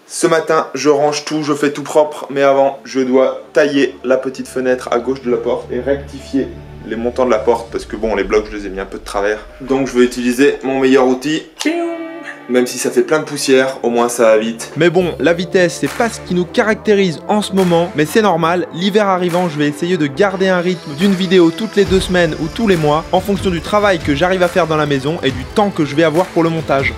Ce matin, je range tout, je fais tout propre, mais avant, je dois tailler la petite fenêtre à gauche de la porte et rectifier les montants de la porte parce que bon, les blocs, je les ai mis un peu de travers. Donc, je vais utiliser mon meilleur outil. Même si ça fait plein de poussière, au moins ça va vite. Mais bon, la vitesse, c'est pas ce qui nous caractérise en ce moment, mais c'est normal. L'hiver arrivant, je vais essayer de garder un rythme d'une vidéo toutes les 2 semaines ou tous les mois en fonction du travail que j'arrive à faire dans la maison et du temps que je vais avoir pour le montage.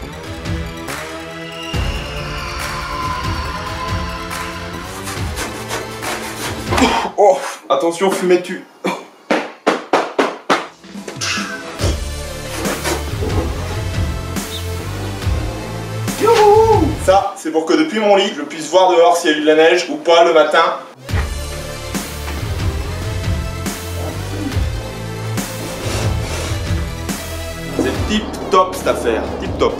Oh, attention, fumée tue. Ça, c'est pour que depuis mon lit, je puisse voir dehors s'il y a eu de la neige ou pas le matin. C'est tip top cette affaire, tip top.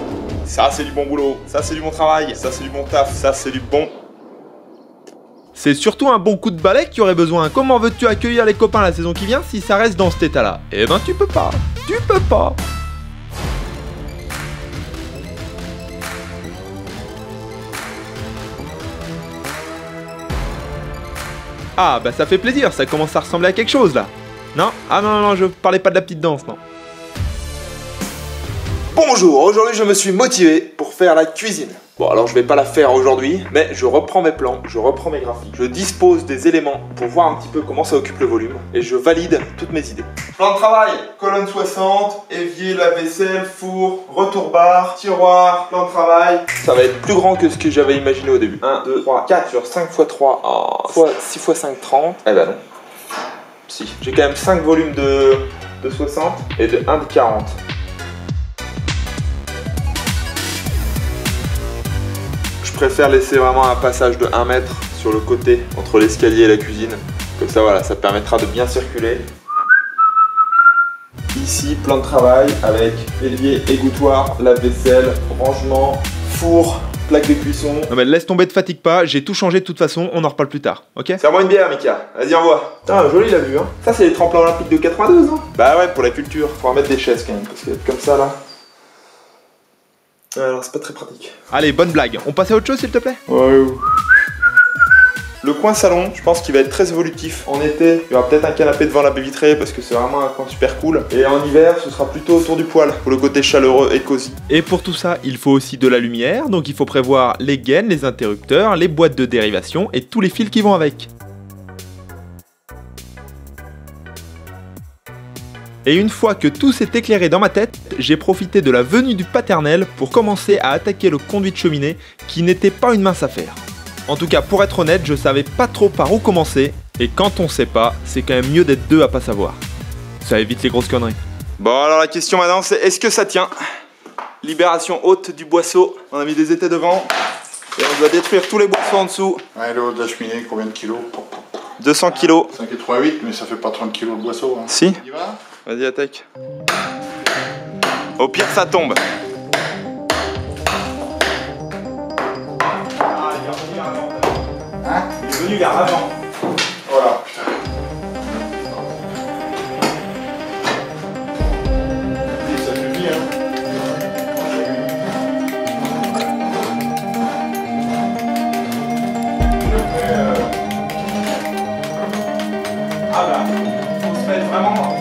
Ça, c'est du bon boulot, ça, c'est du bon travail, ça, c'est du bon taf, ça, c'est du bon... C'est surtout un bon coup de balai qui aurait besoin. Comment veux-tu accueillir les copains la saison qui vient si ça reste dans cet état-là? Eh ben tu peux pas, tu peux pas. Ah bah ça fait plaisir, ça commence à ressembler à quelque chose là. Non? Ah non, non, non, je parlais pas de la petite danse, non. Bonjour, aujourd'hui je me suis motivé pour faire la cuisine. Bon alors je vais pas la faire aujourd'hui, mais je reprends mes plans, je reprends mes graphiques. Je dispose des éléments pour voir un petit peu comment ça occupe le volume. Et je valide toutes mes idées. Plan de travail, colonne 60, évier, lave-vaisselle, four, retour-bar, tiroir, plan de travail. Ça va être plus grand que ce que j'avais imaginé au début. 1, 2, 3, 4 sur 5 x 3, oh, 6 x 5, 30. Eh ben non. Si, j'ai quand même 5 volumes de 60 et de 1 de 40. Je préfère laisser vraiment un passage de 1 mètre sur le côté entre l'escalier et la cuisine. Comme ça, voilà, ça permettra de bien circuler. Ici, plan de travail avec évier, égouttoir, lave-vaisselle, rangement, four, plaque de cuisson. Non mais laisse tomber, te fatigue pas, j'ai tout changé de toute façon, on en reparle plus tard, ok? Serre-moi une bière, Mika, vas-y, envoie. Putain, joli la vue, hein. Ça, c'est les tremplins olympiques de 92, hein. Bah ouais, pour la culture, faut en mettre des chaises quand même, parce que comme ça, là... Alors c'est pas très pratique. Allez, bonne blague. On passe à autre chose s'il te plaît? Ouais. Le coin salon, je pense qu'il va être très évolutif. En été, il y aura peut-être un canapé devant la baie vitrée parce que c'est vraiment un coin super cool. Et en hiver, ce sera plutôt autour du poêle pour le côté chaleureux et cosy. Et pour tout ça, il faut aussi de la lumière. Donc il faut prévoir les gaines, les interrupteurs, les boîtes de dérivation et tous les fils qui vont avec. Et une fois que tout s'est éclairé dans ma tête, j'ai profité de la venue du paternel pour commencer à attaquer le conduit de cheminée qui n'était pas une mince affaire. En tout cas, pour être honnête, je savais pas trop par où commencer, et quand on sait pas, c'est quand même mieux d'être deux à pas savoir. Ça évite les grosses conneries. Bon alors la question maintenant c'est est-ce que ça tient? Libération haute du boisseau, on a mis des étais devant, et on doit détruire tous les boisseaux en dessous. Ouais, le haut de la cheminée, combien de kilos? 200 kilos. 5,88, mais ça fait pas 30 kilos de boisseau. Hein. Si. On y va? Vas-y, attaque. Au pire, ça tombe. Ah, il est revenu vers l'avant. Hein? Il est venu vers l'avant. Voilà, putain. Ça suffit, hein. Ah bah, faut se mettre vraiment...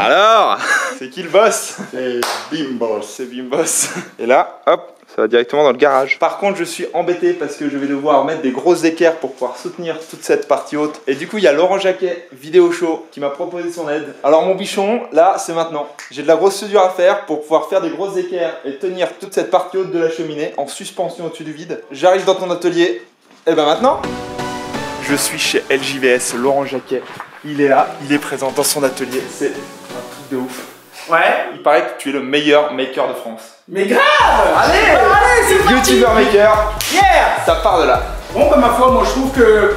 Alors, c'est qui le boss? C'est Bim Boss. C'est Bim Boss. Et là, hop, ça va directement dans le garage. Par contre, je suis embêté parce que je vais devoir mettre des grosses équerres pour pouvoir soutenir toute cette partie haute. Et du coup, il y a Laurent Jacquet, vidéo show, qui m'a proposé son aide. Alors mon bichon, là, c'est maintenant. J'ai de la grosse soudure à faire pour pouvoir faire des grosses équerres et tenir toute cette partie haute de la cheminée en suspension au-dessus du vide. J'arrive dans ton atelier. Et ben maintenant, je suis chez LJVS, Laurent Jacquet. Il est là, il est présent dans son atelier. C'est un truc de ouf. Ouais. Il paraît que tu es le meilleur maker de France. Mais grave. Allez, c'est parti. YouTuber maker, Yeah. ça part de là. Bon bah ma foi, moi je trouve que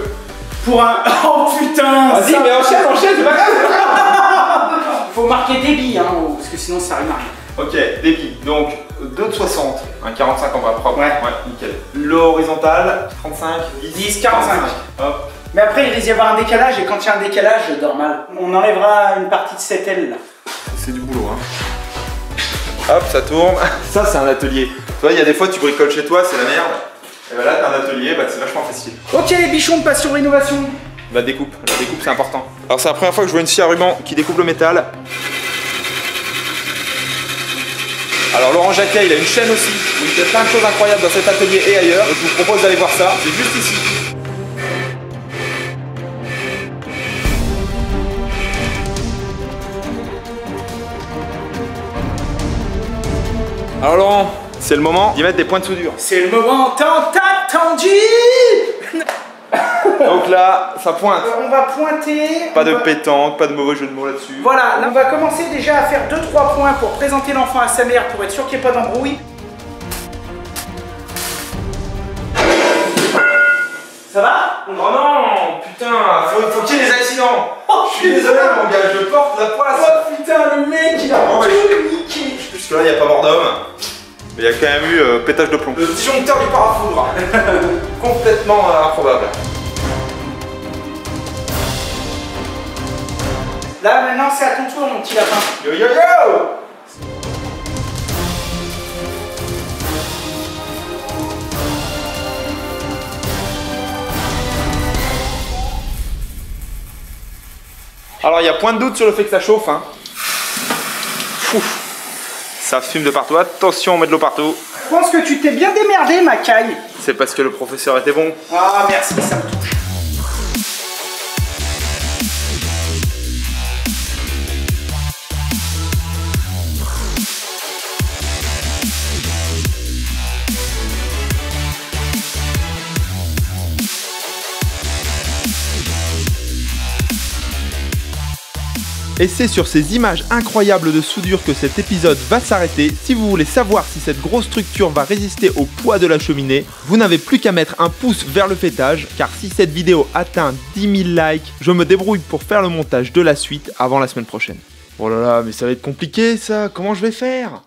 pour un... Oh putain. Vas-y, mais enchaîne, c'est pas grave. Faut marquer débit, hein, parce que sinon ça rime à rien. Ok, débit. Donc, 2 de 60. Un 45 en bas, propre. Ouais. Nickel. L'horizontale, 35, 10, 45. Hop. Mais après, il risque d'y avoir un décalage et quand il y a un décalage, je dors mal. On enlèvera une partie de cette aile là. C'est du boulot, hein. Hop, ça tourne. Ça, c'est un atelier. Tu vois, il y a des fois, tu bricoles chez toi, c'est la merde. Et bah là, t'as un atelier, bah c'est vachement facile. Ok, les bichons, on passe sur l'innovation. La découpe, c'est important. Alors, c'est la première fois que je vois une scie à ruban qui découpe le métal. Alors, Laurent Jacquet, il a une chaîne aussi où il fait plein de choses incroyables dans cet atelier et ailleurs. Donc, je vous propose d'aller voir ça. C'est juste ici. Alors Laurent, c'est le moment d'y mettre des points de soudure. C'est le moment tant attendu. Donc là, ça pointe. On va pointer. Pas de pétanque, pas de mauvais jeu de mots là-dessus. Voilà, là on va commencer déjà à faire 2-3 points pour présenter l'enfant à sa mère pour être sûr qu'il n'y ait pas d'embrouille. Ça va? Oh non, putain, faut qu'il y ait des accidents. Oh, je suis désolé mon gars, je porte la poisse. Oh putain, le mec il a tout niqué. Jusque là, il n'y a pas mort d'homme. Mais il y a quand même eu pétage de plomb. Le disjoncteur du parafoudre. Complètement improbable. Là maintenant c'est à ton tour mon petit lapin. Yo yo yo! Alors il y a point de doute sur le fait que ça chauffe, hein. Ouf. Ça fume de partout, attention on met de l'eau partout. Je pense que tu t'es bien démerdé ma caille. C'est parce que le professeur était bon. Ah merci, ça me touche. Et c'est sur ces images incroyables de soudure que cet épisode va s'arrêter. Si vous voulez savoir si cette grosse structure va résister au poids de la cheminée, vous n'avez plus qu'à mettre un pouce vers le fêtage, car si cette vidéo atteint 10 000 likes, je me débrouille pour faire le montage de la suite avant la semaine prochaine. Oh là là, mais ça va être compliqué ça, comment je vais faire ?